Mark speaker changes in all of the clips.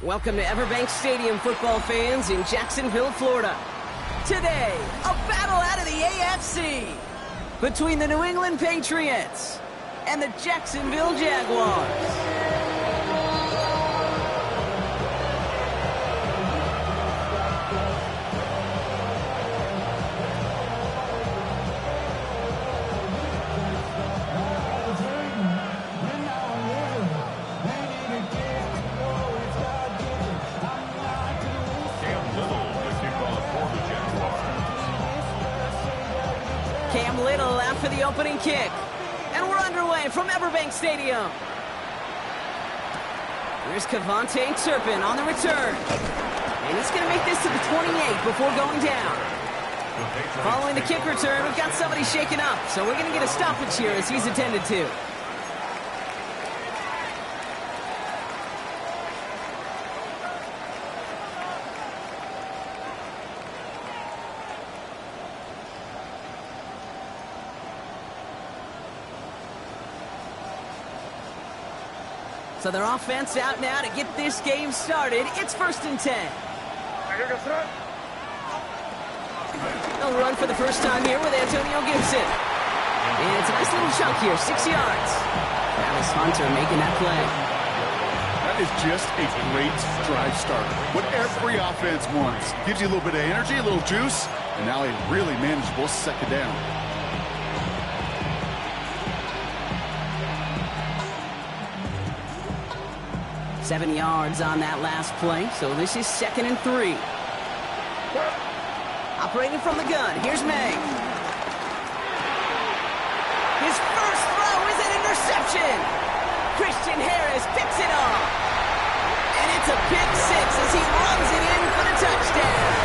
Speaker 1: Welcome to Everbank Stadium, football fans in Jacksonville, Florida. Today, a battle out of the AFC between the New England Patriots and the Jacksonville Jaguars. Cam Little after the opening kick. And we're underway from Everbank Stadium. Here's Kavontae Turpin on the return. And he's going to make this to the 28 before going down. Following the kick return, we've got somebody shaken up. So we're going to get a stoppage here as he's attended to. So their offense out now to get this game started. It's 1st and 10. They'll run for the first time here with Antonio Gibson. And it's a nice little chunk here, 6 yards. Travis Hunter making that play.
Speaker 2: That is just a great drive starter. What every offense wants. Gives you a little bit of energy, a little juice, and now a really manageable second down.
Speaker 1: 7 yards on that last play, so this is 2nd and 3. Operating from the gun, here's May. His first throw is an interception. Christian Harris picks it off. And it's a pick six as he runs it in for the touchdown.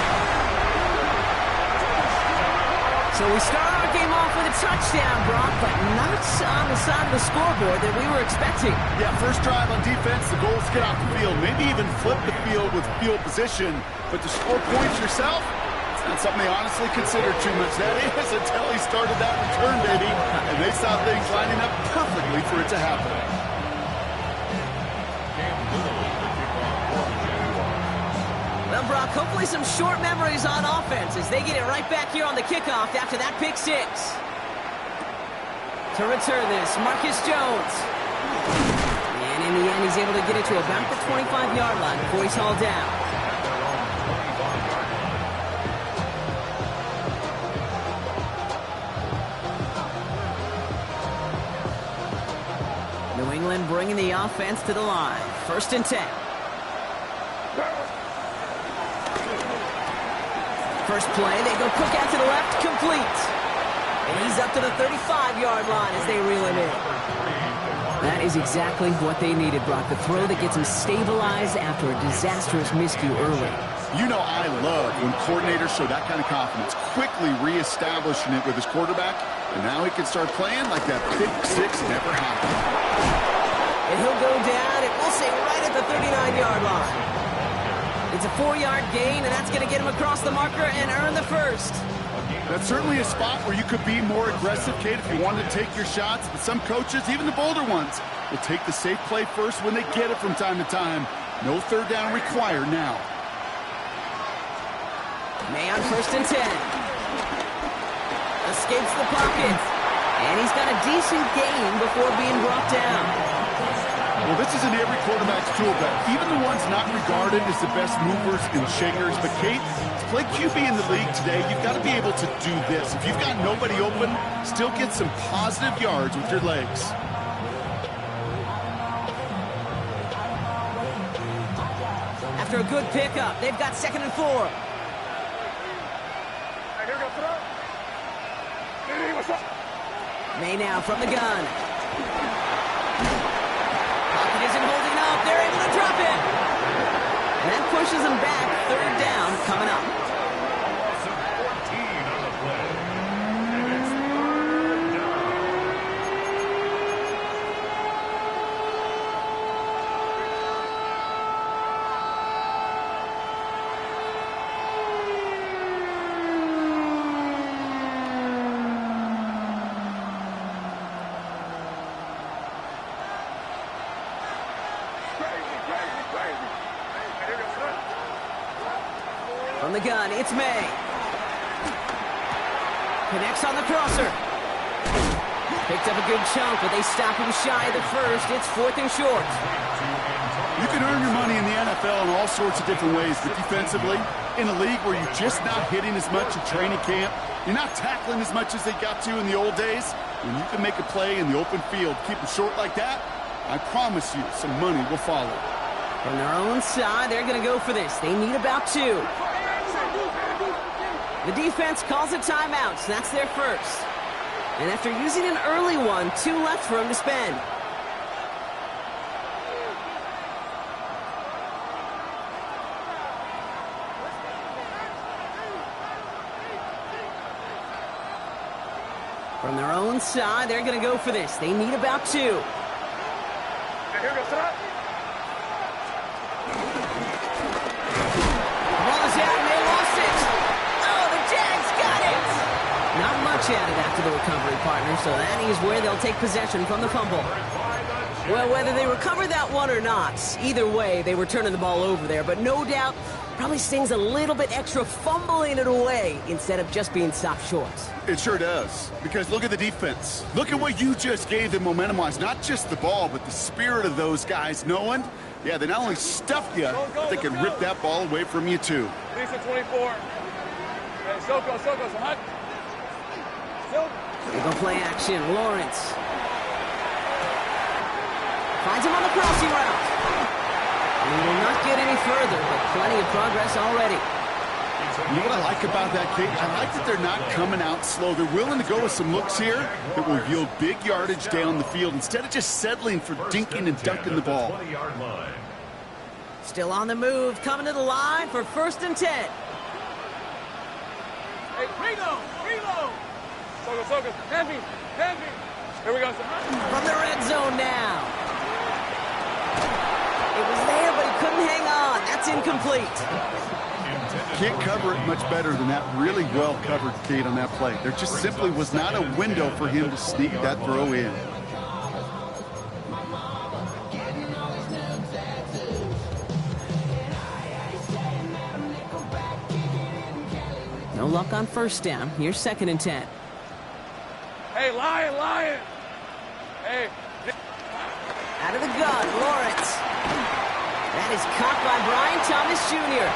Speaker 1: So we start our game off with a touchdown, Brock, but not on the side of the scoreboard that we were expecting.
Speaker 2: Yeah, first drive on defense, the goal is get off the field, maybe even flip the field with field position. But to score points yourself, it's not something they honestly considered too much. That is until he started that return, baby. And they saw things lining up perfectly for it to happen.
Speaker 1: Well, Brock, hopefully some short memories on offense as they get it right back here on the kickoff after that pick six. To return this, Marcus Jones. And in the end, he's able to get it to about the 25-yard line before he's hauled down. New England bringing the offense to the line. 1st and 10. First play, they go quick out to the left, complete. And he's up to the 35-yard line as they reel him in. That is exactly what they needed, Brock. The throw that gets him stabilized after a disastrous miscue early.
Speaker 2: You know I love when coordinators show that kind of confidence, quickly reestablishing it with his quarterback, and now he can start playing like that pick six never happened.
Speaker 1: And he'll go down, and we'll say right at the 39-yard line. It's a 4-yard gain, and that's going to get him across the marker and earn the first.
Speaker 2: That's certainly a spot where you could be more aggressive, Kate, if you wanted to take your shots. But some coaches, even the bolder ones, will take the safe play first when they get it from time to time. No third down required now.
Speaker 1: May on 1st and 10. Escapes the pocket. And he's got a decent gain before being brought down.
Speaker 2: Well, this is in every quarterback's tool belt, even the ones not regarded as the best movers and shakers. But, Kate, to play QB in the league today, you've got to be able to do this. If you've got nobody open, still get some positive yards with your legs.
Speaker 1: After a good pickup, they've got 2nd and 4. May now from the gun. Isn't holding up. They're able to drop it. And that pushes them back. 3rd down coming up. the gun. It's May. Connects on the crosser. Picked up a good chunk, but they stop him shy of the first. It's 4th and short.
Speaker 2: You can earn your money in the NFL in all sorts of different ways, but defensively, in a league where you're just not hitting as much in training camp, you're not tackling as much as they got to in the old days, when you can make a play in the open field, keep them short like that, I promise you some money will follow.
Speaker 1: From their own side, they're going to go for this. They need about 2. The defense calls a timeout, so that's their first. And after using an early one, 2 left for him to spend. From their own side, they're going to go for this. They need about 2.
Speaker 3: Here goes that.
Speaker 1: Ball is out, and they lost it. Oh, the Jags got it. Not much added after the recovery, partner, so that is where they'll take possession from the fumble. Well, whether they recover that one or not, either way, they were turning the ball over there, but no doubt probably stings a little bit extra fumbling it away instead of just being stopped short.
Speaker 2: It sure does, because look at the defense. Look at what you just gave them momentum-wise, not just the ball, but the spirit of those guys knowing, yeah, they not only stuffed you, but they can rip that ball away from you too.
Speaker 3: Lisa 24. Hey, Soko, Sahat.
Speaker 1: They go play action. Lawrence finds him on the crossing route. And he will not get any further, but plenty of progress already.
Speaker 2: You know what I like about that, Kate? I like that they're not coming out slow. They're willing to go with some looks here that will yield big yardage down the field instead of just settling for dinking and dunking the ball.
Speaker 1: Still on the move, coming to the line for 1st and 10.
Speaker 3: Hey, reload. Soko. Heavy. Here we go, Sahat.
Speaker 1: From the red zone now. It was there, but he couldn't hang on. That's incomplete.
Speaker 2: Can't cover it much better than that. Really well covered, Kate, on that play. There just simply was not a window for him to sneak that throw in.
Speaker 1: No luck on 1st down. Here's 2nd and 10.
Speaker 3: Hey, Lion. Hey.
Speaker 1: Out of the gun, Lawrence. That is caught by Brian Thomas Jr.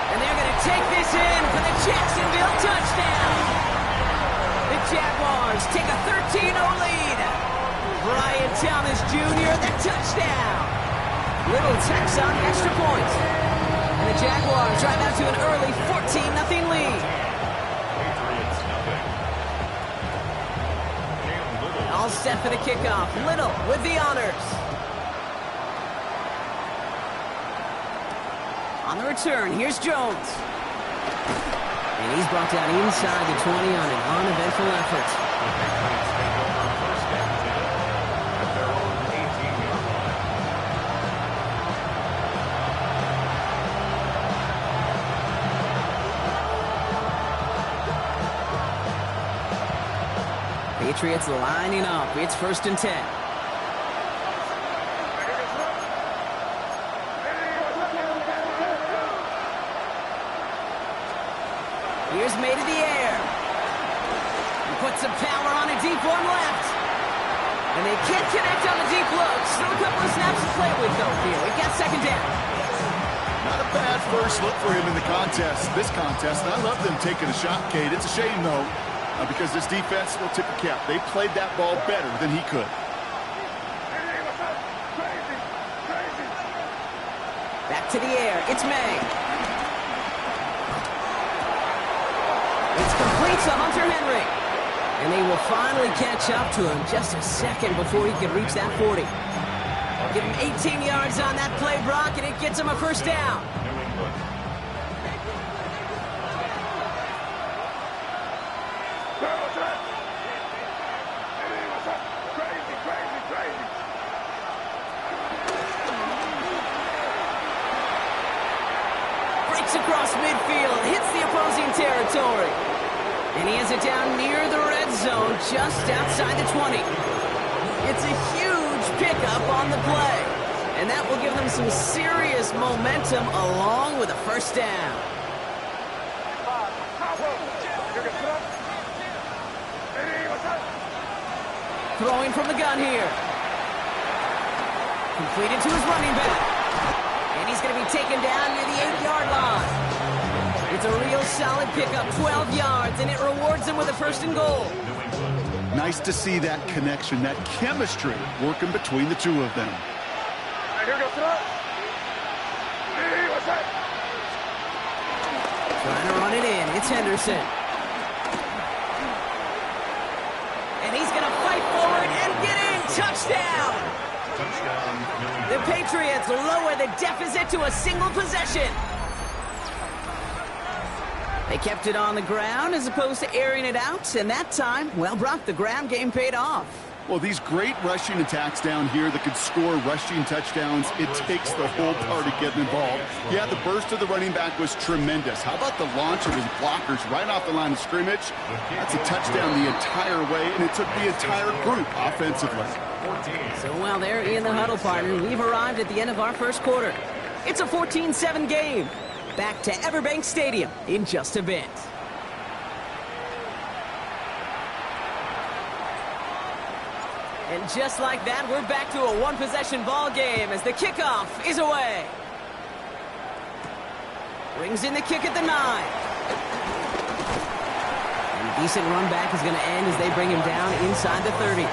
Speaker 1: And they're going to take this in for the Jacksonville touchdown. The Jaguars take a 13-0 lead. Brian Thomas Jr., the touchdown. Little tacks on extra point. And the Jaguars drive out to an early 14-0 lead. All set for the kickoff. Little with the honors. On the return, here's Jones. And he's brought down inside the 20 on an uneventful effort. Patriots lining up. It's 1st and 10. Here's May to the air. He puts some power on a deep one left. And they can't connect on the deep look. Still a couple of snaps to play with, though, here. We got 2nd down.
Speaker 2: Not a bad first look for him in the this contest. And I love them taking a shot, Kate. It's a shame, though, because this defense will tip the cap. They played that ball better than he could.
Speaker 1: Back to the air. It's May. It's complete to Hunter Henry. And they will finally catch up to him just a second before he can reach that 40. Give him 18 yards on that play, Brock, and it gets him a 1st down. Breaks across midfield, hits the opposing territory. And he has it down near the red zone, just outside the 20. It's a huge pickup on the play. And that will give them some serious momentum along with a 1st down. Throwing from the gun here. Completed to his running back. And he's going to be taken down near the 8-yard line. It's a real solid pickup, 12 yards, and it rewards him with a first and goal.
Speaker 2: Nice to see that connection, that chemistry working between the two of them.
Speaker 3: Here goes throw. Hey, what's that?
Speaker 1: Trying to run it in. It's Henderson. And he's going to fight forward and get in. Touchdown! The Patriots lower the deficit to a single possession. They kept it on the ground as opposed to airing it out, and that time, well, Brock, the ground game paid off.
Speaker 2: Well, these great rushing attacks down here that could score rushing touchdowns, it takes the whole party getting involved. Yeah, the burst of the running back was tremendous. How about the launch of his blockers right off the line of scrimmage? That's a touchdown the entire way, and it took the entire group offensively.
Speaker 1: So while they're in the huddle, partner, we've arrived at the end of our first quarter. It's a 14-7 game. Back to Everbank Stadium in just a bit. And just like that, we're back to a one-possession ball game as the kickoff is away. Brings in the kick at the 9. And a decent run back is going to end as they bring him down inside the 30.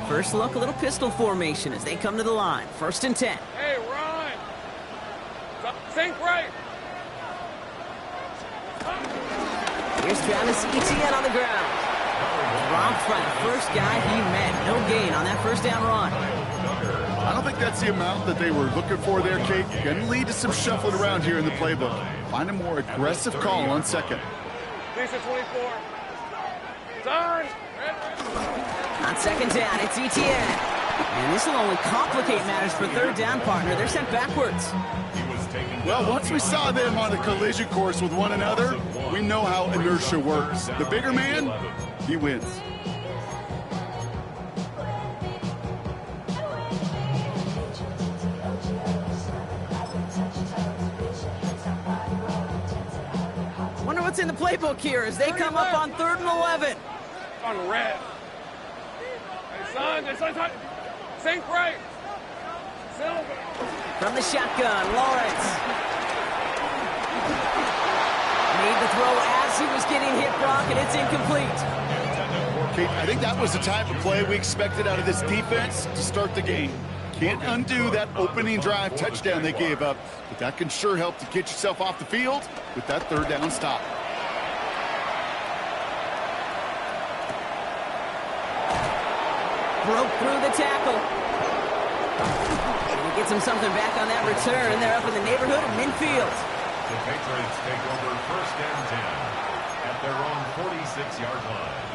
Speaker 1: First look, a little pistol formation as they come to the line. 1st and 10.
Speaker 3: Hey, run! Think right!
Speaker 1: Here's Travis Etienne on the ground. Dropped by the first guy he met. No gain on that first down run.
Speaker 2: I don't think that's the amount that they were looking for there, Kate. Going to lead to some shuffling around here in the playbook. Find a more aggressive call on second.
Speaker 3: Lisa 24. Turn!
Speaker 1: On 2nd down, it's Etienne. And this will only complicate matters for 3rd down, partner. They're sent backwards.
Speaker 2: Well, once we saw them on a collision course with one another, we know how inertia works. The bigger man, he wins.
Speaker 1: Wonder what's in the playbook here as they come up on 3rd and 11.
Speaker 3: On red. Hey, son, think right. Silver.
Speaker 1: From the shotgun, Lawrence. Made the throw as he was getting hit, Brock, and it's incomplete.
Speaker 2: Kate, I think that was the type of play we expected out of this defense to start the game. Can't undo that opening drive touchdown they gave up, but that can sure help to get yourself off the field with that 3rd down stop.
Speaker 1: Broke through the tackle. And he gets him something back on that return. They're up in the neighborhood of midfield.
Speaker 4: The Patriots take over 1st and 10 at their own 46-yard line.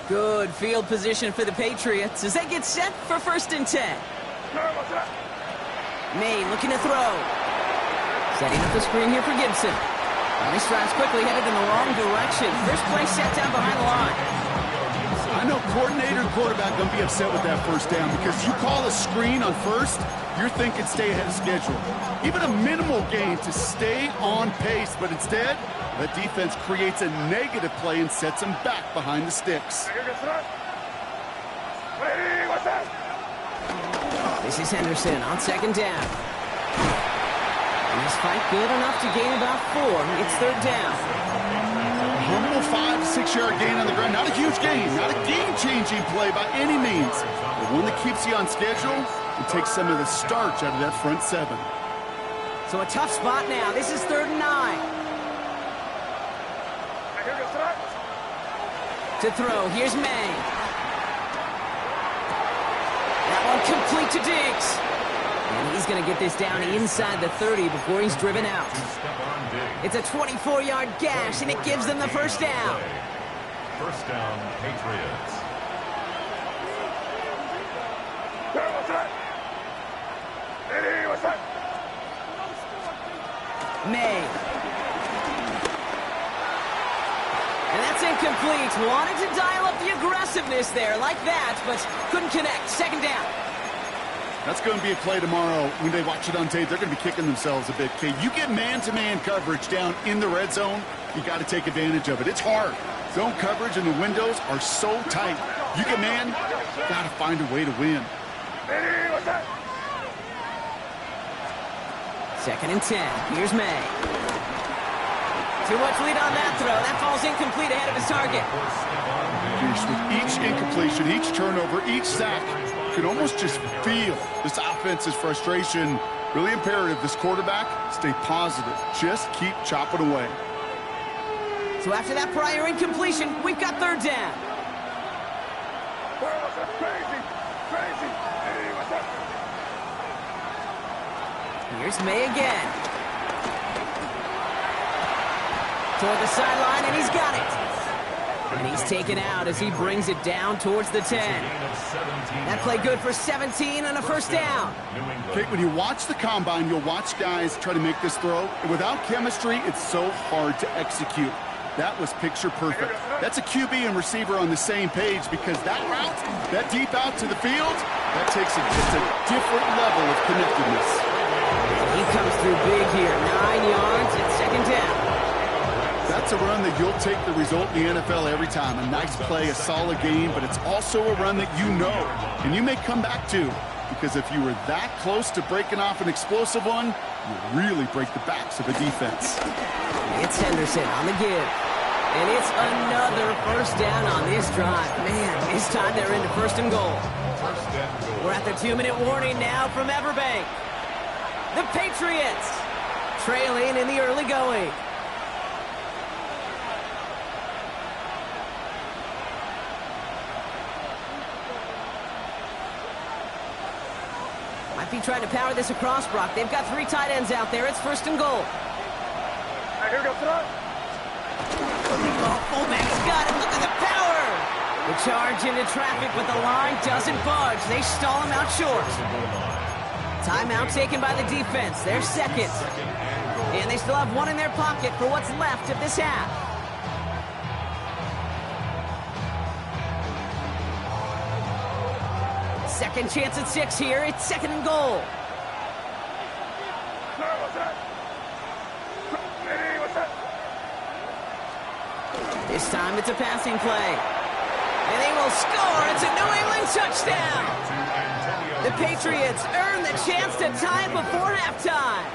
Speaker 1: Good field position for the Patriots as they get set for 1st and 10. May looking to throw. Setting up the screen here for Gibson. And he strides quickly, headed in the wrong direction. First play set down behind the line.
Speaker 2: I know coordinator and quarterback going to be upset with that 1st down because you call a screen on 1st, you're thinking stay ahead of schedule. Even a minimal gain to stay on pace, but instead, the defense creates a negative play and sets them back behind the sticks.
Speaker 3: Hey, what's that?
Speaker 1: This is Henderson on 2nd down. And this fight good enough to gain about 4. It's 3rd down.
Speaker 2: Humble 5 to 6 yard gain on the ground. Not a huge gain, not a game-changing play by any means, but one that keeps you on schedule and takes some of the starch out of that front 7.
Speaker 1: So a tough spot now. This is 3rd and 9. To throw, here's May. That one complete to Diggs. And he's going to get this down inside the 30 before he's driven out. It's a 24-yard gash, and it gives them the 1st down.
Speaker 4: 1st down, Patriots.
Speaker 1: May. And that's incomplete. Wanted to dial up the aggressiveness there like that, but couldn't connect. 2nd down.
Speaker 2: That's going to be a play tomorrow. When they watch it on tape, they're going to be kicking themselves a bit. Okay, you get man-to-man coverage down in the red zone, you got to take advantage of it. It's hard. Zone coverage and the windows are so tight. You get man, got to find a way to win.
Speaker 1: Second and 10. Here's May. Too much lead on that throw. That falls incomplete ahead of his target.
Speaker 2: With each incompletion, each turnover, each sack, you can almost just feel this offense's frustration. Really imperative this quarterback stay positive. Just keep chopping away.
Speaker 1: So after that prior incompletion, we've got third down. Here's May again. Toward the sideline, and he's got it. And he's taken out as he brings it down towards the 10. That play good for 17 and a first down.
Speaker 2: Okay, when you watch the combine, you'll watch guys try to make this throw. And without chemistry, it's so hard to execute. That was picture perfect. That's a QB and receiver on the same page because that route, that deep out to the field, that takes it just a different level of connectedness.
Speaker 1: He comes through big here. 9 yards and second down.
Speaker 2: That's a run that you'll take the result in the NFL every time. A nice play, a solid game, but it's also a run that you know and you may come back to because if you were that close to breaking off an explosive one, you really break the backs of a defense.
Speaker 1: It's Henderson on the give. And it's another first down on this drive. Man, this time they're into first and goal. We're at the 2-minute warning now from Everbank. The Patriots trailing in the early going. Might be trying to power this across, Brock. They've got 3 tight ends out there. It's first and goal.
Speaker 3: Here goes front.
Speaker 1: Oh, fullback's got it. Look at the power. The charge into traffic, but the line doesn't budge. They stall him out short. Timeout taken by the defense. They're second. And they still have 1 in their pocket for what's left of this half. Second chance at 6 here. It's second and goal. This time it's a passing play. And they will score. It's a New England touchdown. The Patriots earn the chance to tie it before halftime.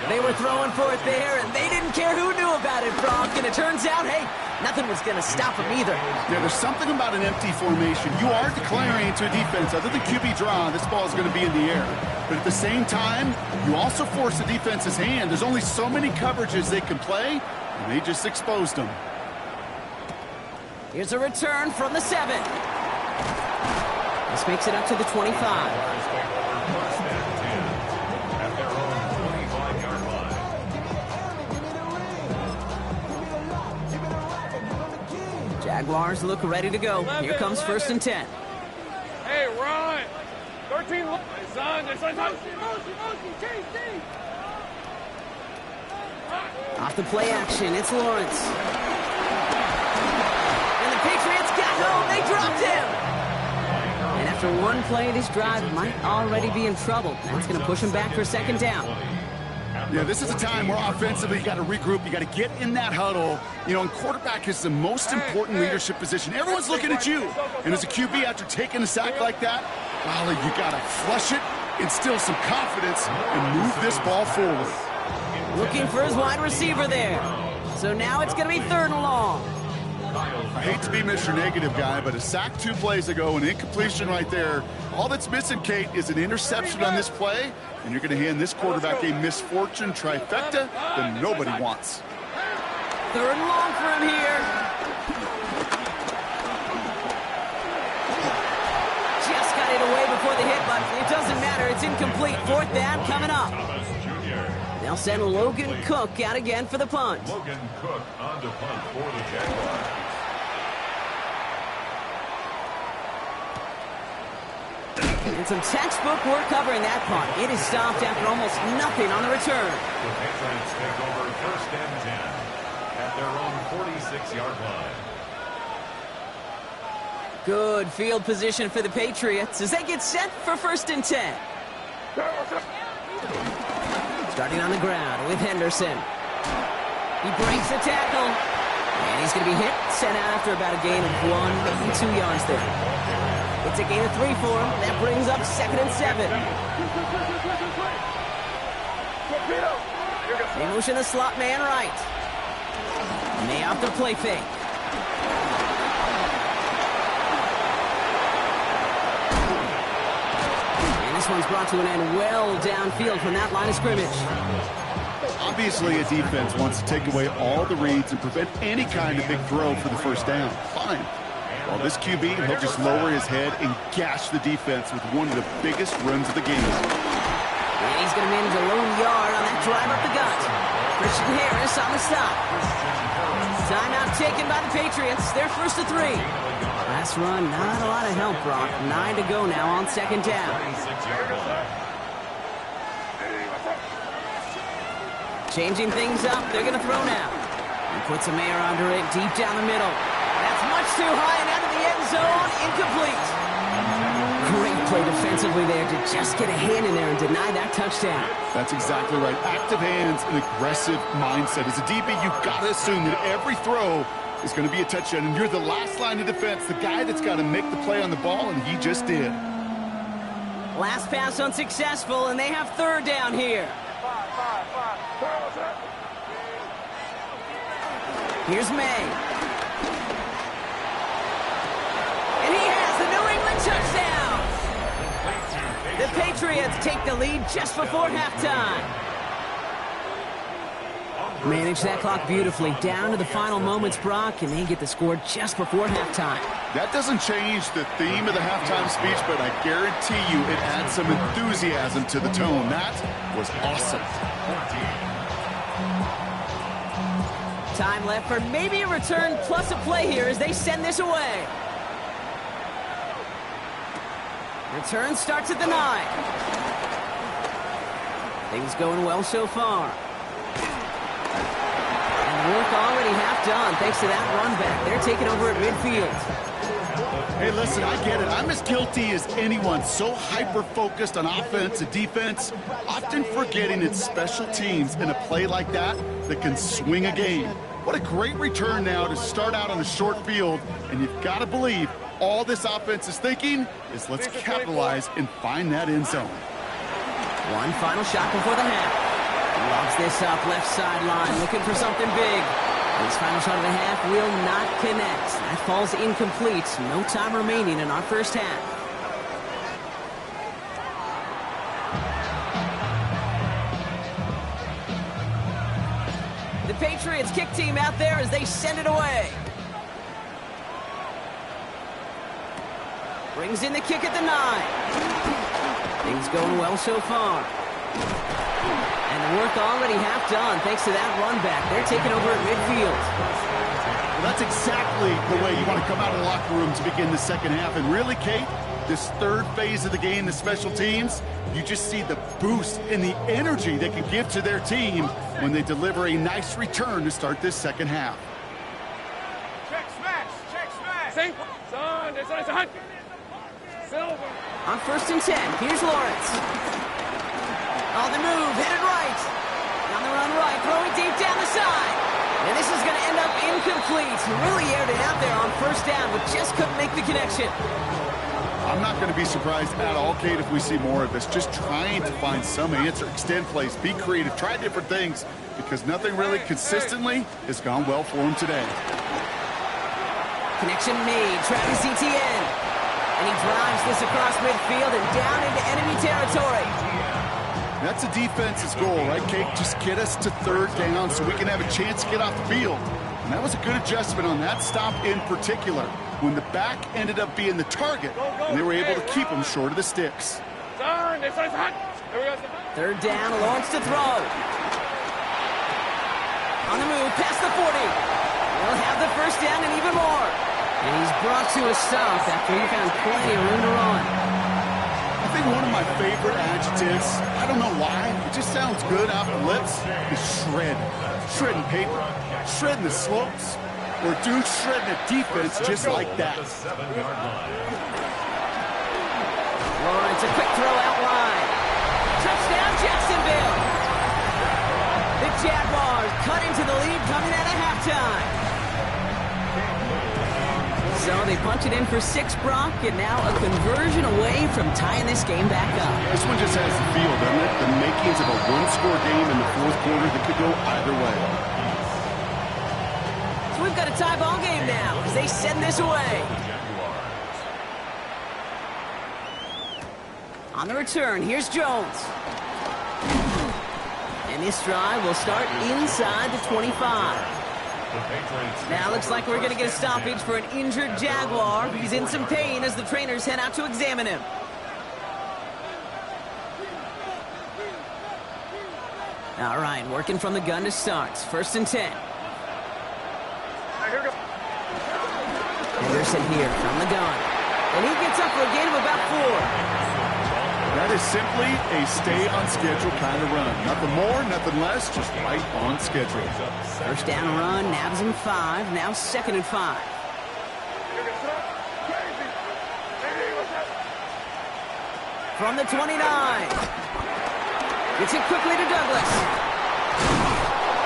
Speaker 1: They were throwing for it there, and they didn't care who knew about it, Brock. And it turns out, hey, nothing was going to stop them either.
Speaker 2: Yeah, there's something about an empty formation. You are declaring to a defense, other than QB draw, this ball is going to be in the air. But at the same time, you also force the defense's hand. There's only so many coverages they can play, and they just exposed them.
Speaker 1: Here's a return from the 7. This makes it up to the 25. Jaguars look ready to go. Here comes first and 10.
Speaker 3: Hey, run! 13.
Speaker 1: Off the play action, it's Lawrence. And the Patriots got home. They dropped him. And after one play, this drive might already be in trouble. That's going to push him back for second down.
Speaker 2: Yeah, this is a time where offensively you got to regroup. You got to get in that huddle. You know, and quarterback is the most important leadership position. Everyone's looking at you. And as a QB, after taking a sack like that, well, you got to flush it, instill some confidence, and move this ball forward.
Speaker 1: Looking for his wide receiver there. So now it's going to be third and long.
Speaker 2: I hate to be Mr. Negative guy, but a sack 2 plays ago, an incompletion right there. All that's missing, Kate, is an interception on this play, and you're going to hand this quarterback a misfortune trifecta that nobody wants.
Speaker 1: Third and long for him here. Just got it away before the hit button. It doesn't matter. It's incomplete. Fourth down coming up. They'll send Logan Cook out again for the punt.
Speaker 4: Logan Cook on to punt for the Jaguars.
Speaker 1: And some textbook work covering that punt. It is stopped after almost nothing on the return.
Speaker 4: The Patriots take over first and 10 at their own 46-yard line.
Speaker 1: Good field position for the Patriots as they get set for 1st and 10. Starting on the ground with Henderson. He breaks the tackle. And he's going to be hit, sent out after about a gain of 1, maybe 2 yards there. It's a gain of 3 for him. That brings up 2nd and 7. They motion the slot man right. And they opt to play fake. And this one's brought to an end well downfield from that line of scrimmage.
Speaker 2: Obviously, a defense wants to take away all the reads and prevent any kind of big throw for the 1st down. Fine. While this QB, he'll just lower his head and gash the defense with one of the biggest runs of the game.
Speaker 1: And he's going to manage a lone yard on that drive up the gut. Christian Harris on the stop. Timeout taken by the Patriots. They're 1st to 3. Last run, not a lot of help, Brock. 9 to go now on 2nd down. Changing things up, they're going to throw now. He puts a Mayer under it, deep down the middle. That's much too high and out of the end zone, incomplete. Great play defensively there to just get a hand in there and deny that touchdown.
Speaker 2: That's exactly right. Active hands and aggressive mindset. As a DB, you've got to assume that every throw is going to be a touchdown, and you're the last line of defense, the guy that's got to make the play on the ball, and he just did.
Speaker 1: Last pass unsuccessful, and they have 3rd down here. Here's May. And he has the New England touchdown. The Patriots take the lead just before halftime. Manage that clock beautifully down to the final moments, Brock, and they get the score just before halftime.
Speaker 2: That doesn't change the theme of the halftime speech, but I guarantee you it adds some enthusiasm to the tone. That was awesome.
Speaker 1: Time left for maybe a return plus a play here as they send this away. Return starts at the 9. Things going well so far. And work already half done thanks to that run back. They're taking over at midfield.
Speaker 2: Hey, listen, I get it. I'm as guilty as anyone. So hyper-focused on offense and defense, often forgetting it's special teams in a play like that that can swing a game. What a great return now to start out on a short field, and you've got to believe all this offense is thinking is let's capitalize and find that end zone.
Speaker 1: One final shot before the half. Lobs this up left sideline, looking for something big. His final shot of the half will not connect. That falls incomplete. No time remaining in our 1st half. The Patriots kick team out there as they send it away. Brings in the kick at the 9. Things going well so far. And the work already half done thanks to that run back. They're taking over at midfield.
Speaker 2: Well, that's exactly the way you want to come out of the locker room to begin the 2nd half. And really, Kate, this 3rd phase of the game, the special teams, you just see the boost and the energy they can give to their team when they deliver a nice return to start this 2nd half.
Speaker 3: Check smash! Check smash! Son, there's a hunt! Silver!
Speaker 1: On 1st and 10, here's Lawrence. On the move, hit it right. On the run right, throwing deep down the side. And this is going to end up incomplete. Really aired it out there on 1st down, but just couldn't make the connection.
Speaker 2: I'm not going to be surprised at all, Kate, if we see more of this. Just trying to find some answer, extend plays, be creative, try different things, because nothing really consistently has gone well for him today.
Speaker 1: Connection made, Travis Etienne. And he drives this across midfield and down into enemy territory.
Speaker 2: That's a defense's goal, right, Kate? Just get us to 3rd down so we can have a chance to get off the field. And that was a good adjustment on that stop in particular, when the back ended up being the target, and they were able to keep him short of the sticks.
Speaker 1: 3rd down, Lawrence to throw. On the move, past the 40. We'll have the 1st down and even more. And he's brought to a stop after he found plenty of room to run.
Speaker 2: I think one of my favorite adjectives, I don't know why, it just sounds good off the lips, is shred. Shredding paper, shredding the slopes. where dude's shredding a defense just like that.
Speaker 4: The 7-yard line.
Speaker 1: Lawrence, a quick throw out wide. Touchdown, Jacksonville. The Jaguars cut into the lead coming out of halftime. So they punch it in for 6, Brock, and now a conversion away from tying this game back up.
Speaker 2: This one just has the feel, doesn't it? The makings of a one-score game in the fourth quarter that could go either way.
Speaker 1: So we've got a tie ball game now as they send this away. On the return, here's Jones. And this drive will start inside the 25. Now looks like we're going to get a stoppage for an injured Jaguar. He's in some pain as the trainers head out to examine him. All right, working from the gun to start. 1st and 10. Henderson here from the gun. And he gets up for a gain of about 4.
Speaker 2: That is simply a stay-on-schedule kind of run. Nothing more, nothing less, just right on schedule.
Speaker 1: 1st down run, nabs him 5. Now 2nd and 5. From the 29. Gets it quickly to Douglas.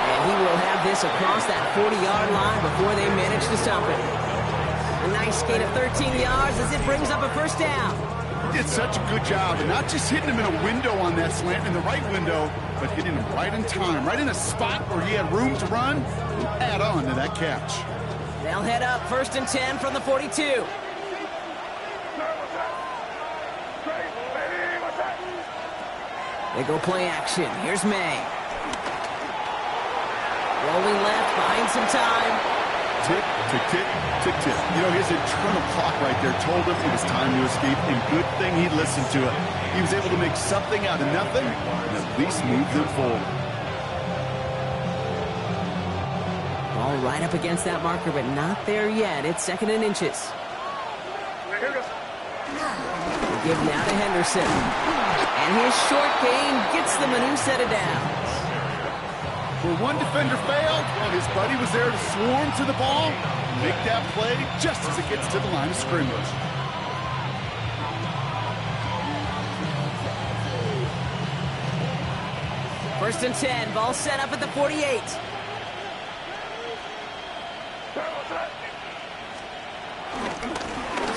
Speaker 1: And he will have this across that 40-yard line before they manage to stop it. A nice gain of 13 yards as it brings up a 1st down.
Speaker 2: Did such a good job, and not just hitting him in a window on that slant, in the right window, but hitting him right in time, right in a spot where he had room to run and add on to that catch.
Speaker 1: They'll head up 1st and 10 from the 42. They go play action. Here's May. Rolling left, behind some time.
Speaker 2: Tick, tick, tick, tick, tick. You know, his internal clock right there told him it was time to escape, and good thing he listened to it. He was able to make something out of nothing and at least move them forward.
Speaker 1: Ball right up against that marker, but not there yet. It's 2nd and inches. They give now to Henderson. And his short gain gets them a new set of downs.
Speaker 2: Where one defender failed, well, his buddy was there to swarm to the ball and make that play just as it gets to the line of scrimmage.
Speaker 1: First and 10, ball set up at the 48.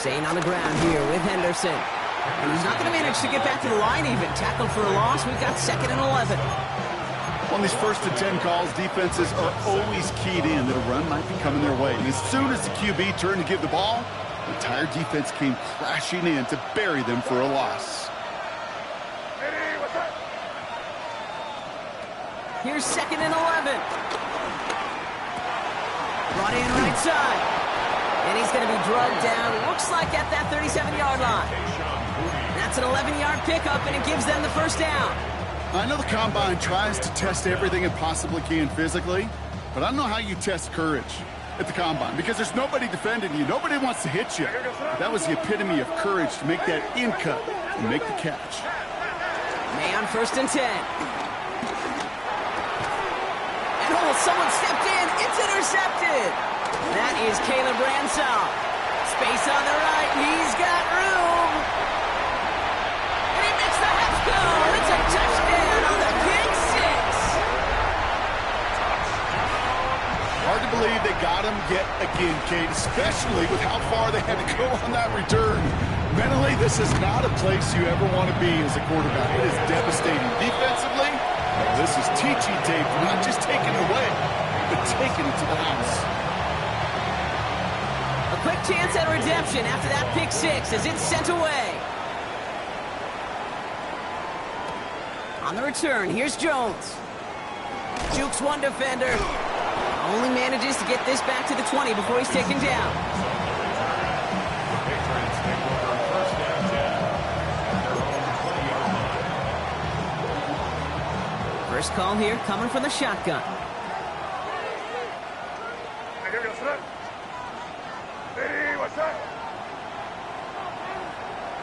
Speaker 1: Zane on the ground here with Henderson. And he's not going to manage to get back to the line even. Tackled for a loss. We've got 2nd and 11.
Speaker 2: On these 1st and 10 calls, defenses are always keyed in that a run might be coming their way. And as soon as the QB turned to give the ball, the entire defense came crashing in to bury them for a loss.
Speaker 1: Here's 2nd and 11. Brought in right side. And he's going to be drugged down, looks like at that 37-yard line. That's an 11-yard pickup, and it gives them the 1st down.
Speaker 2: I know the Combine tries to test everything it possibly can physically, but I don't know how you test courage at the Combine because there's nobody defending you. Nobody wants to hit you. But that was the epitome of courage to make that in cut and make the catch.
Speaker 1: May on 1st and 10. And someone stepped in. It's intercepted. That is Caleb Ransom. Space on the right. He's got room. And he makes the half goal. It's a touchdown on the pick 6.
Speaker 2: Hard to believe they got him yet again, Kate, especially with how far they had to go on that return. Mentally, this is not a place you ever want to be as a quarterback. It is devastating. Defensively, this is teaching tape, not just taking it away, but taking it to the house.
Speaker 1: A quick chance at redemption after that pick 6 as it's sent away. On the return, here's Jones. Jukes one defender. Only manages to get this back to the 20 before he's taken down.
Speaker 4: The Patriots take over first and 10 at their own 20-yard line.
Speaker 1: First call here coming from the shotgun.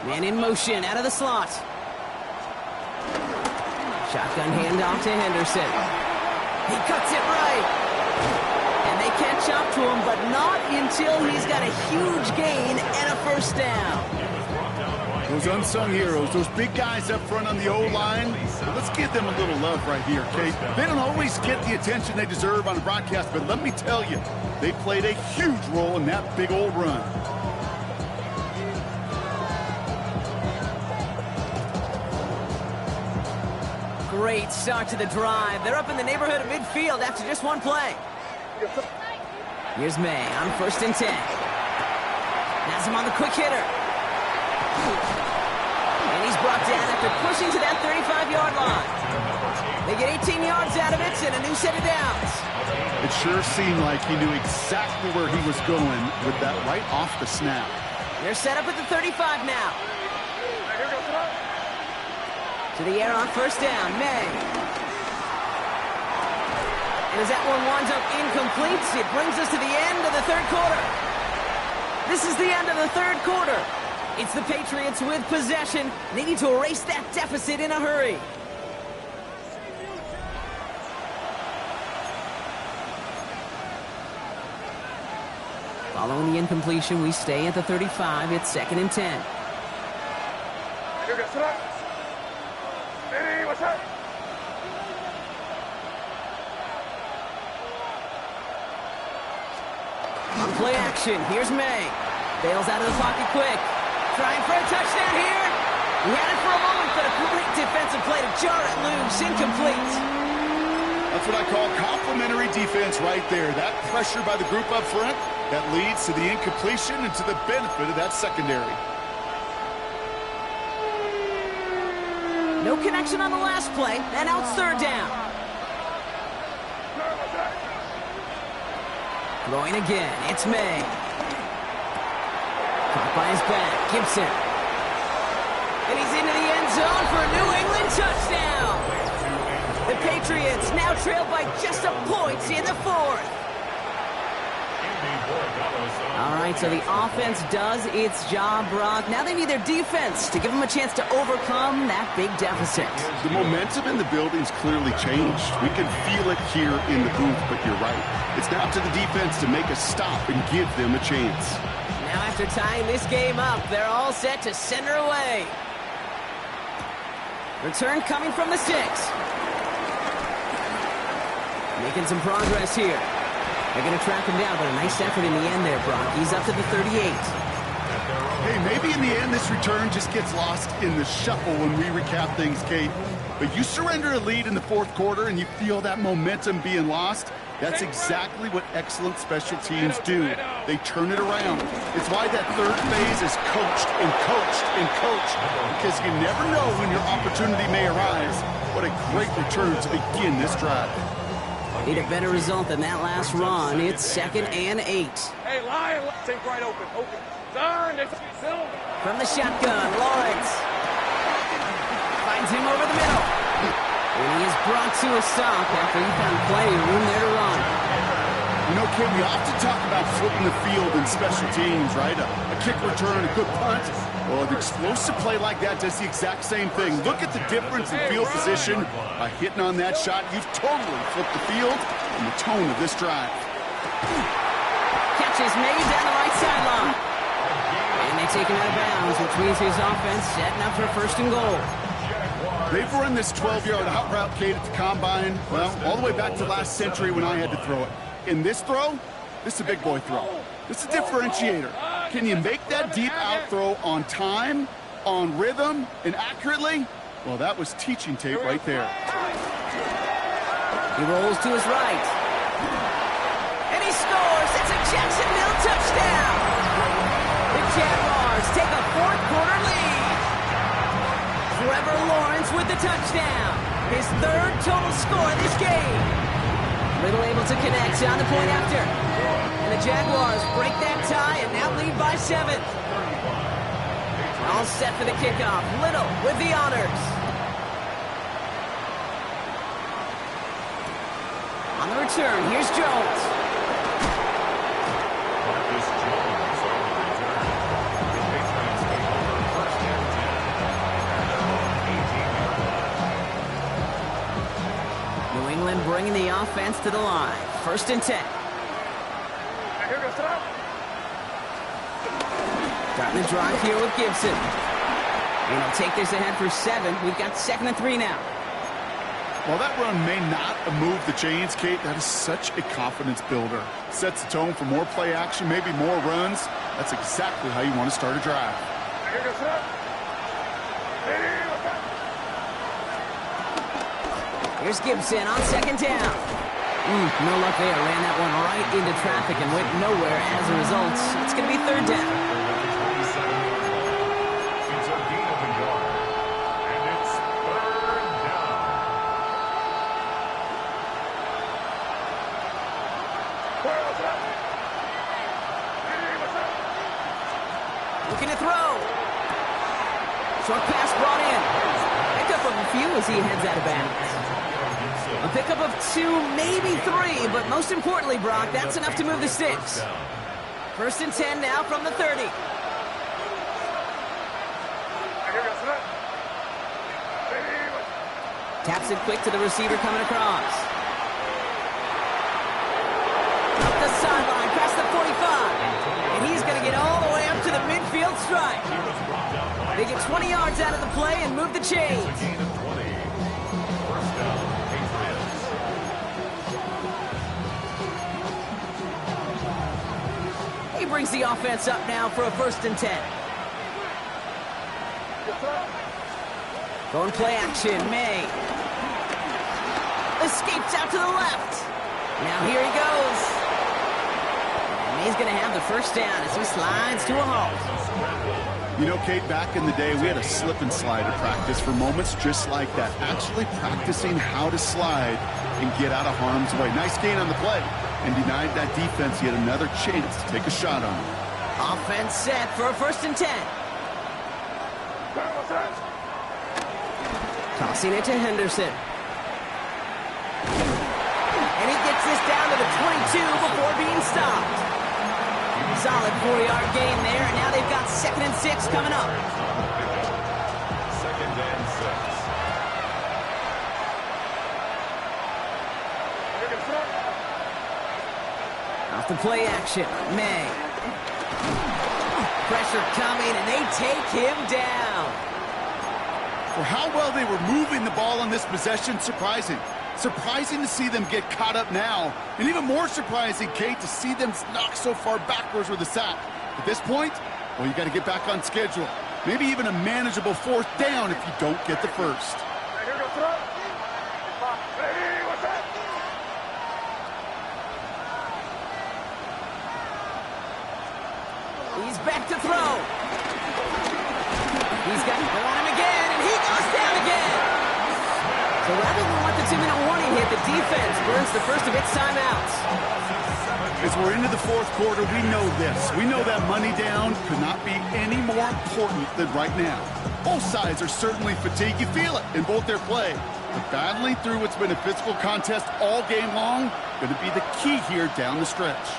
Speaker 1: Man in motion out of the slot. Shotgun handoff to Henderson. He cuts it right. And they catch up to him, but not until he's got a huge gain and a first down.
Speaker 2: Those unsung heroes, those big guys up front on the O-line, let's give them a little love right here, Kate. They don't always get the attention they deserve on the broadcast, but let me tell you, they played a huge role in that big old run.
Speaker 1: Great start to the drive. They're up in the neighborhood of midfield after just one play. Here's May on 1st and 10. Has him on the quick hitter. And he's brought down after pushing to that 35-yard line. They get 18 yards out of it and a new set of downs.
Speaker 2: It sure seemed like he knew exactly where he was going with that right off the snap.
Speaker 1: They're set up at the 35 now. To the air on 1st down, May. And as that one winds up incomplete, it brings us to the end of the third quarter. This is the end of the third quarter. It's the Patriots with possession. They need to erase that deficit in a hurry. Following the incompletion, we stay at the 35. It's 2nd and 10. On play action, here's May. Bails out of the pocket quick. Trying for a touchdown here. He had it for a moment, but a great defensive play to jar it loose. Incomplete.
Speaker 2: That's what I call complimentary defense right there. That pressure by the group up front, that leads to the incompletion and to the benefit of that secondary.
Speaker 1: No connection on the last play, and now it's 3rd down. Throwing again, it's May. Caught by his back, Gibson. And he's into the end zone for a New England touchdown. The Patriots now trail by just a point in the 4th. All right, so the offense does its job, Brock. Now they need their defense to give them a chance to overcome that big deficit.
Speaker 2: The momentum in the building's clearly changed. We can feel it here in the booth, but you're right. It's now up to the defense to make a stop and give them a chance.
Speaker 1: Now after tying this game up, they're all set to send her away. Return coming from the 6. Making some progress here. They're going to track him down, but a nice effort in the end there, Brock. He's up to the 38.
Speaker 2: Hey, maybe in the end this return just gets lost in the shuffle when we recap things, Kate. But you surrender a lead in the 4th quarter and you feel that momentum being lost. That's exactly what excellent special teams do. They turn it around. It's why that 3rd phase is coached and coached and coached, because you never know when your opportunity may arise. What a great return to begin this drive.
Speaker 1: Need a better result than that last run. It's 2nd and 8.
Speaker 3: Hey, Lion, take right open. Turn, it's Silver.
Speaker 1: From the shotgun, Lawrence finds him over the middle. And he is brought to a stop after he found plenty of room there to run.
Speaker 2: You know, Kid, we often talk about flipping the field in special teams, right? A kick return, a good punt. Well, an explosive play like that does the exact same thing. Look at the difference in field position. By hitting on that shot, you've totally flipped the field and the tone of this drive.
Speaker 1: Catch is made down the right sideline. And they take him out of bounds, which means his offense setting up for 1st and goal.
Speaker 2: They've run this 12-yard out route, Kate, at the combine, well, all the way back to last century when I had to throw it. In this throw, this is a big boy throw. This is a differentiator. Can you make that deep out throw on time, on rhythm, and accurately? Well, that was teaching tape right there.
Speaker 1: He rolls to his right. And he scores. It's a Jacksonville touchdown. The Jaguars take a 4th quarter lead. Trevor Lawrence with the touchdown. His 3rd total score this game. Little able to connect on the point after. And the Jaguars break that tie and now lead by 7. All set for the kickoff. Little with the honors. On the return, here's Jones.
Speaker 4: Marcus Jones on the return. The Patriots take over 1st and 10 at their own 18-yard line.
Speaker 1: New England bringing the offense to the line. 1st and 10. Starting the drive here with Gibson. And he'll take this ahead for 7. We've got 2nd and 3 now.
Speaker 2: While that run may not move the chains, Kate, that is such a confidence builder. Sets the tone for more play action, maybe more runs. That's exactly how you want to start a drive.
Speaker 1: Here's Gibson on 2nd down. No luck there. Ran that one right into traffic and went nowhere as a result. It's going to be 3rd down.
Speaker 4: It's a gain of a yard. And it's 3rd down.
Speaker 1: Looking to throw. Short pass brought in. Pickup of a few as he heads out of bounds. A pickup of 2, maybe 3, but most importantly, Brock, that's enough to move the sticks. 1st and 10 now from the 30. Taps it quick to the receiver coming across. Up the sideline, past the 45. And he's going to get all the way up to the midfield stripe. They get 20 yards out of the play and move the chains. He brings the offense up now for a 1st and 10. Going play action, May. Escapes out to the left. Now here he goes. And May's going to have the 1st down as he slides to a halt.
Speaker 2: You know, Kate, back in the day, we had a slip and slide at practice for moments just like that. Actually practicing how to slide and get out of harm's way. Nice gain on the play. And denied that defense yet another chance to take a shot on him.
Speaker 1: Offense set for a 1st and 10. Tossing it to Henderson. And he gets this down to the 22 before being stopped. Solid 4-yard gain there, and now they've got 2nd and 6 coming up.
Speaker 4: 2nd and 6.
Speaker 1: Off the play action, May. Pressure coming, and they take him down.
Speaker 2: For how well they were moving the ball on this possession, surprising. Surprising to see them get caught up now. And even more surprising, Kate, to see them knock so far backwards with a sack. At this point, well, you got to get back on schedule. Maybe even a manageable 4th down if you don't get the 1st.
Speaker 1: He's back to throw. He's got it on him again, and he goes down again. So rather than let the 2-minute warning hit, the defense burns the 1st of its timeouts.
Speaker 2: As we're into the 4th quarter, we know this. We know that money down could not be any more important than right now. Both sides are certainly fatigued. You feel it in both their play. But battling through what's been a physical contest all game long, going to be the key here down the stretch.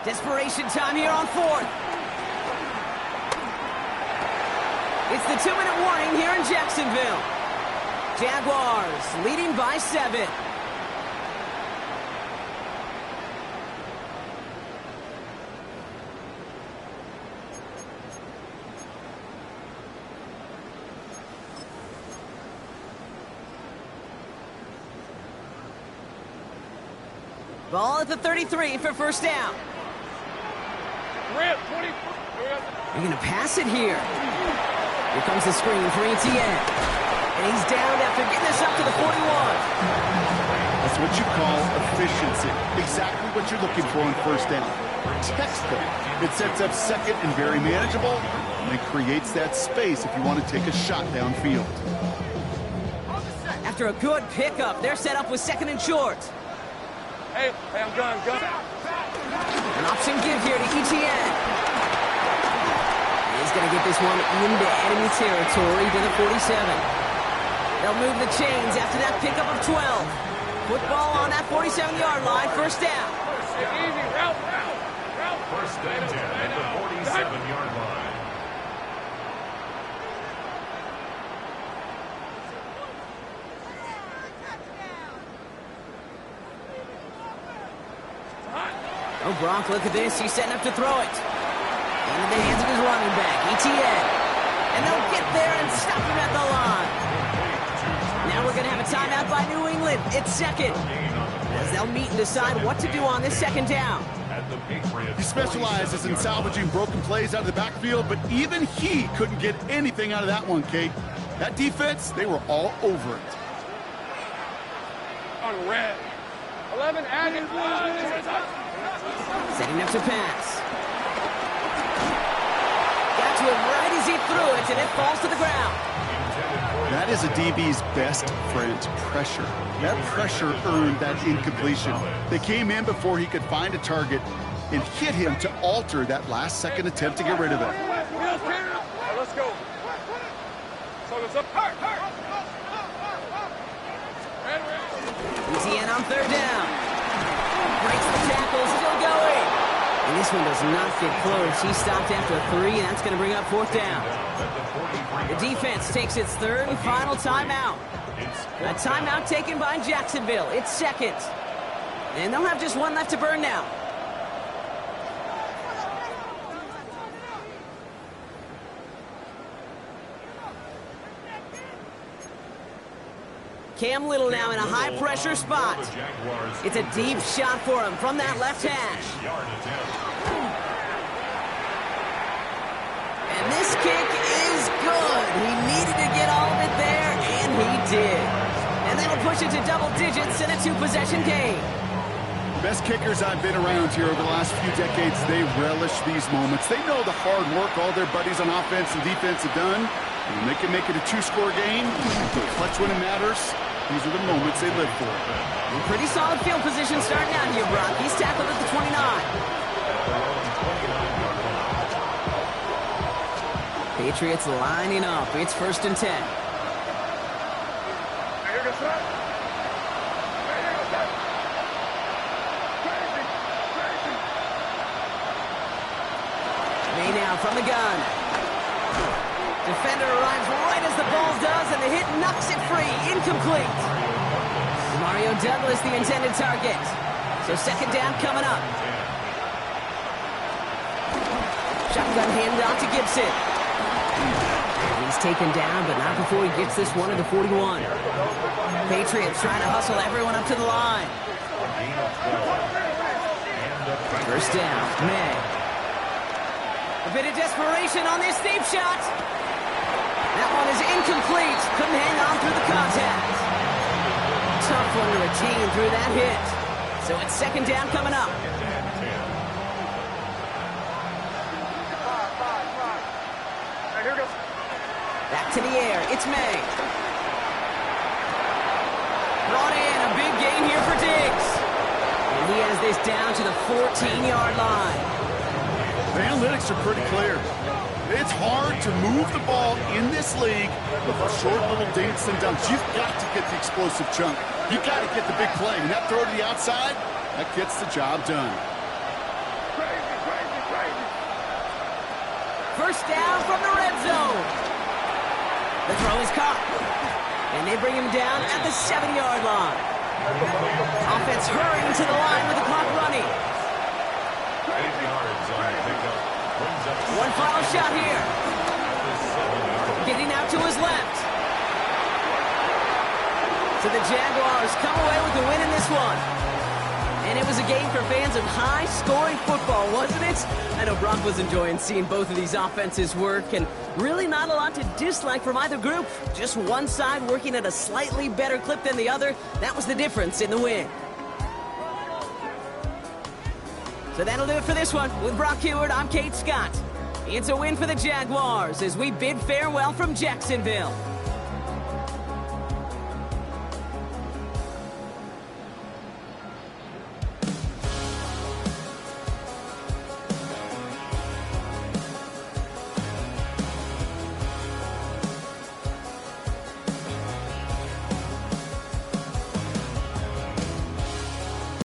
Speaker 1: Desperation time here on 4th. It's the 2-minute warning here in Jacksonville. Jaguars leading by 7. Ball at the 33 for 1st down. They're going to pass it here. Here comes the screen for ETN. And he's down after getting this up to the 41.
Speaker 2: That's what you call efficiency. Exactly what you're looking for on 1st down. Textbook. It sets up 2nd and very manageable, and it creates that space if you want to take a shot downfield.
Speaker 1: After a good pickup, they're set up with 2nd and short.
Speaker 3: Hey, I'm gun.
Speaker 1: An option give here to ETN. He's going to get this one into enemy territory to the 47. They'll move the chains after that pickup of 12. Football on that 47-yard line, 1st down.
Speaker 4: First and 10 at the 47. 27-yard line.
Speaker 1: Oh, Gronk, look at this. He's setting up to throw it. Into the hands of his running back, ETN. And they'll get there and stop him at the line. Now we're going to have a timeout by New England. It's second. As they'll meet and decide what to do on this second down.
Speaker 2: He specializes in salvaging broken plays out of the backfield, but even he couldn't get anything out of that one, Kate. That defense, they were all over it.
Speaker 3: On red. 11, add it.
Speaker 1: Setting up to pass. Got to him right as he threw it, and it falls to the ground.
Speaker 2: That is a DB's best friend, pressure. That pressure earned that incompletion. They came in before he could find a target and hit him to alter that last-second attempt to get rid of it.
Speaker 3: Let's go. So it's up.
Speaker 1: ETN on third down. Breaks the tackle, still going. And this one does not get close. He stopped after 3, and that's going to bring up fourth down. The defense takes its third and final timeout. A timeout taken by Jacksonville. It's second. And they'll have just one left to burn now. Cam Little now in a high-pressure spot. It's a deep shot for him from that left hash. And this kick is good. He needed to get all of it there, and he did. And that'll push it to double digits in a 2-possession game.
Speaker 2: Best kickers I've been around here over the last few decades, they relish these moments. They know the hard work all their buddies on offense and defense have done. And when they can make it a 2-score game, the clutch when it matters, these are the moments they live for.
Speaker 1: Pretty solid field position starting out here, Brock. He's tackled at the 29. Patriots lining up. It's 1st and 10. May now from the gun. Defender arrives right as the ball does, and the hit knocks it free. Incomplete. Mario Douglas, the intended target. So second down coming up. Shotgun handoff to Gibson. He's taken down, but not before he gets this one at the 41. Patriots trying to hustle everyone up to the line. First down, May. A bit of desperation on this deep shot. That one is incomplete. Couldn't hang on through the contact. Tough one to retain through that hit. So it's second down coming up. Back to the air. It's May. Brought in. A big gain here for Diggs. And he has this down to the 14-yard line.
Speaker 2: The analytics are pretty clear. It's hard to move the ball in this league with short little dinks and dunks. You've got to get the explosive chunk. You've got to get the big play. And that throw to the outside, that gets the job done.
Speaker 1: First down from the red zone. The throw is caught. And they bring him down at the 7-yard line. Offense hurrying to the line with the clock running.
Speaker 4: 8 yards on the pickup.
Speaker 1: One final shot here. Getting out to his left. So the Jaguars come away with the win in this one. And it was a game for fans of high-scoring football, wasn't it? I know Brock was enjoying seeing both of these offenses work, and really not a lot to dislike from either group. Just one side working at a slightly better clip than the other. That was the difference in the win. So that'll do it for this one. With Brock Heward, I'm Kate Scott. It's a win for the Jaguars as we bid farewell from Jacksonville.